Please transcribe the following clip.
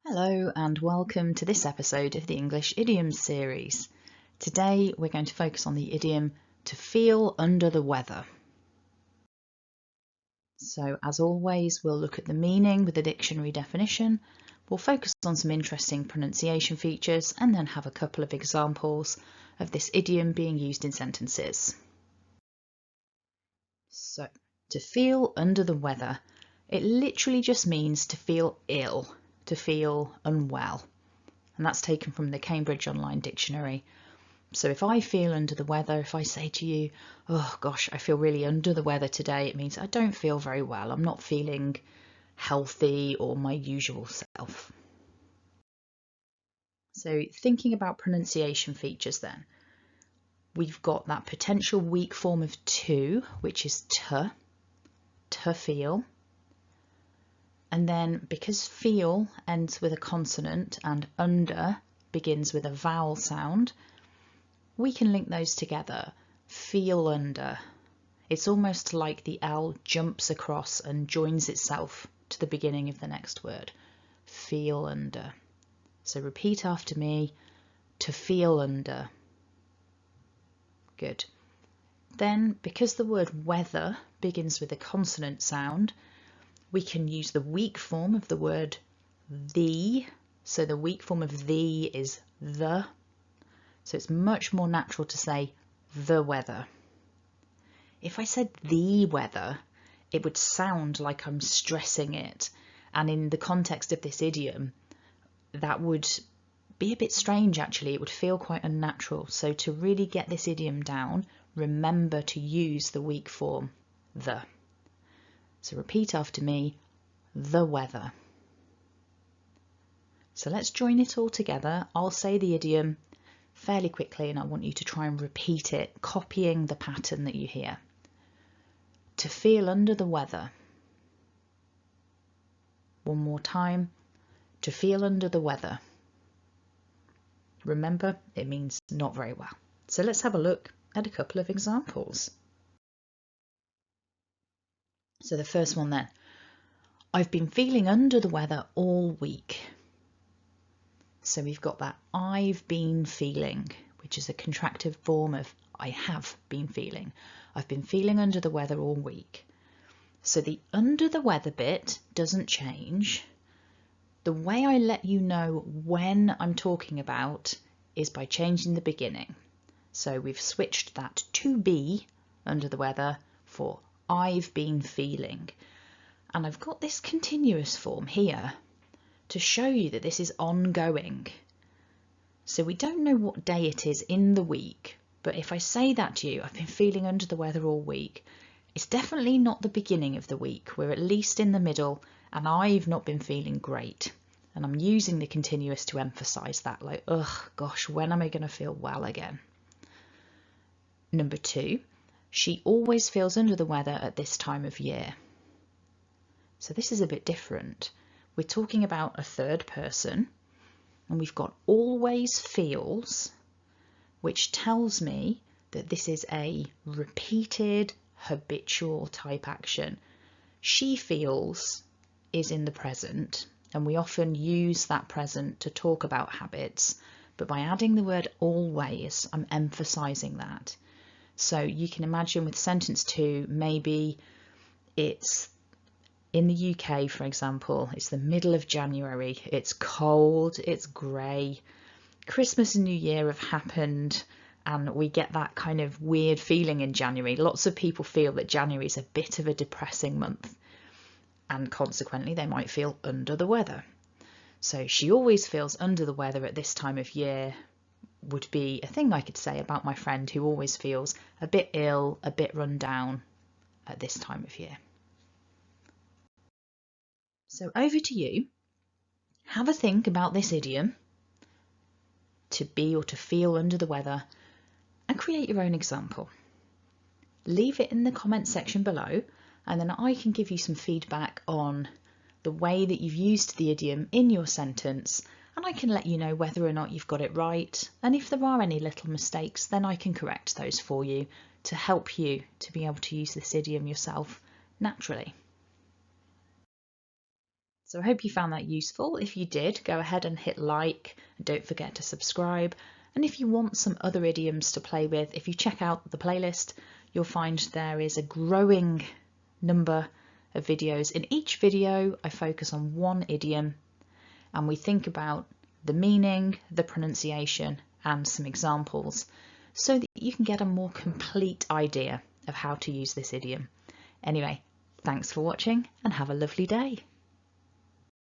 Hello and welcome to this episode of the English Idioms series. Today we're going to focus on the idiom to feel under the weather. So as always, we'll look at the meaning with a dictionary definition, we'll focus on some interesting pronunciation features and then have a couple of examples of this idiom being used in sentences. So, to feel under the weather, it literally just means to feel ill, to feel unwell, and that's taken from the Cambridge Online Dictionary. So if I feel under the weather, if I say to you, oh gosh, I feel really under the weather today, it means I don't feel very well, I'm not feeling healthy or my usual self. So thinking about pronunciation features then, we've got that potential weak form of to, which is to feel. And then because feel ends with a consonant and under begins with a vowel sound, we can link those together. Feel under. It's almost like the L jumps across and joins itself to the beginning of the next word. Feel under. So repeat after me. To feel under. Good. Then, because the word weather begins with a consonant sound, we can use the weak form of the word the. So the weak form of the is the. So it's much more natural to say the weather. If I said the weather, it would sound like I'm stressing it. And in the context of this idiom, that would be a bit strange actually. It would feel quite unnatural. So to really get this idiom down, remember to use the weak form, the. So repeat after me, the weather. So let's join it all together. I'll say the idiom fairly quickly and I want you to try and repeat it, copying the pattern that you hear. To feel under the weather. One more time. To feel under the weather. Remember, it means not very well. So let's have a look at a couple of examples. So the first one then. I've been feeling under the weather all week. So we've got that I've been feeling, which is a contractive form of I have been feeling. I've been feeling under the weather all week. So the under the weather bit doesn't change. The way I let you know when I'm talking about is by changing the beginning. So we've switched that to be under the weather for I've been feeling. And I've got this continuous form here to show you that this is ongoing. So we don't know what day it is in the week, but if I say that to you, I've been feeling under the weather all week, it's definitely not the beginning of the week. We're at least in the middle and I've not been feeling great. And I'm using the continuous to emphasize that, like, ugh, gosh, when am I going to feel well again? Number 2, she always feels under the weather at this time of year. So this is a bit different. We're talking about a third person and we've got always feels, which tells me that this is a repeated habitual type action. She feels is in the present and we often use that present to talk about habits, but by adding the word always, I'm emphasizing that. So you can imagine with sentence 2, maybe it's in the UK, for example, it's the middle of January, it's cold, it's grey, Christmas and New Year have happened, and we get that kind of weird feeling in January. Lots of people feel that January is a bit of a depressing month, and consequently they might feel under the weather. So she always feels under the weather at this time of year would be a thing I could say about my friend who always feels a bit ill, a bit run down at this time of year. So over to you. Have a think about this idiom, to be or to feel under the weather, and create your own example. Leave it in the comment section below and then I can give you some feedback on the way that you've used the idiom in your sentence, and I can let you know whether or not you've got it right, and if there are any little mistakes then I can correct those for you to help you to be able to use this idiom yourself naturally. So I hope you found that useful. If you did, go ahead and hit like, and don't forget to subscribe. And if you want some other idioms to play with, if you check out the playlist, you'll find there is a growing number of videos. In each video, I focus on one idiom and we think about the meaning, the pronunciation, and some examples so that you can get a more complete idea of how to use this idiom. Anyway, thanks for watching and have a lovely day.